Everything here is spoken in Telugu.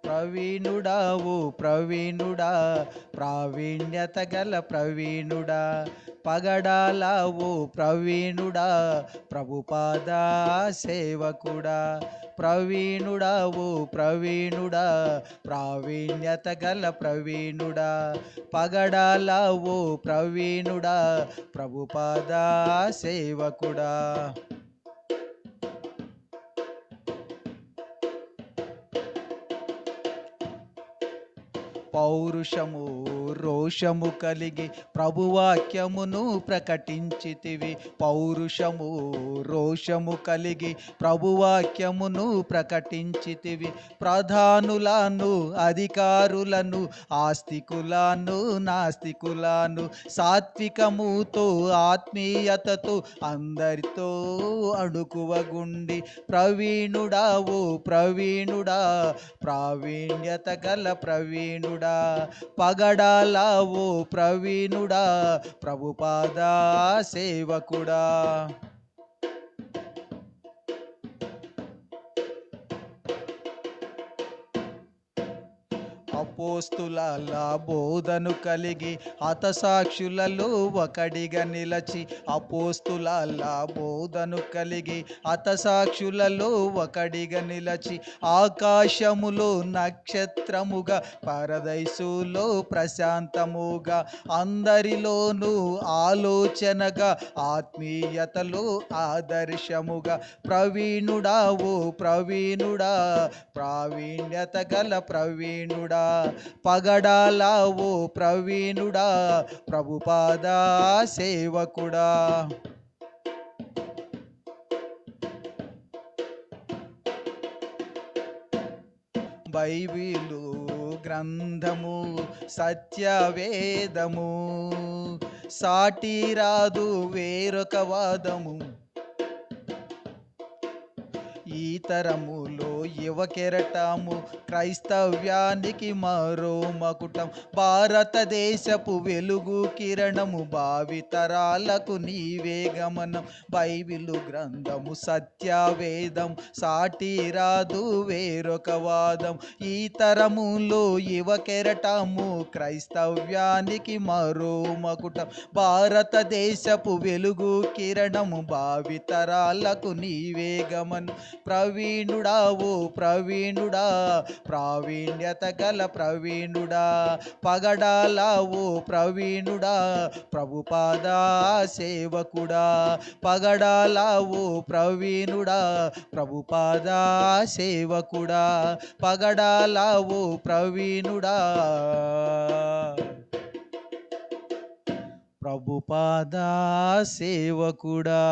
ప్రవీణుడా ఓ ప్రవీణుడా, ప్రావీణ్యత గల ప్రవీణుడా, పగడాల ఓ ప్రవీణుడా, ప్రభుపాద సేవకుడా. ప్రవీణుడా ఓ ప్రవీణుడా, ప్రావీణ్యత గల ప్రవీణుడా, పగడాల ఓ ప్రవీణుడా, ప్రభుపాద సేవకుడా. పౌరుషము రోషము కలిగి ప్రభువాక్యమును ప్రకటించితివి. పౌరుషము రోషము కలిగి ప్రభువాక్యమును ప్రకటించితివి. ప్రధానులను అధికారులను ఆస్తికులను నాస్తికులను సాత్వికముతో ఆత్మీయతతో అందరితో అణుకువగుండి ప్రవీణుడా ఓ ప్రవీణుడా, ప్రావీణ్యత గల ప్రవీణుడా, పగడాల ఓ ప్రవీణుడా, ప్రభుపాద సేవకుడా. అపోస్తుల బోధను కలిగి హతసాక్షులలో ఒకడిగా నిలచి, అపోస్తుల బోధను కలిగి హతసాక్షులలో ఒకడిగా నిలచి, ఆకాశములో నక్షత్రముగా పరదైసులో ప్రశాంతముగా, అందరిలోనూ ఆలోచనగా ఆత్మీయతలో ఆదర్శముగా, ప్రవీణుడా ఓ ప్రవీణుడా, ప్రావీణ్యత గల ప్రవీణుడా, పగడాల ఓ ప్రవీణుడా, ప్రభుపాద సేవకుడా. బైబిలు గ్రంథము సత్యవేదము, సాటి రాదు వేరొక వాదము. ఈ తరములో యువ కెరటము, క్రైస్తవ్యానికి మరో మకుటం, భారతదేశపు వెలుగు కిరణము, భావితరాలకు నీవే గమనం. బైబిలు గ్రంథము సత్యవేదం, సాటి రాదు వేరొక వాదం. ఈ తరములో యువ కెరటము, క్రైస్తవ్యానికి మరో మకుటం, భారతదేశపు వెలుగు కిరణము, భావితరాలకు నీవే గమనం. ప్రవీణుడా ఓ ప్రవీణుడా, ప్రావీణ్యత గల ప్రవీణుడా, పగడాల ఓ ప్రవీణుడా, ప్రభుపాద సేవకుడా, పగడాల ఓ ప్రవీణుడా, ప్రభుపాద సేవకుడా, పగడాల ఓ ప్రవీణుడా, ప్రభుపాద సేవకుడా.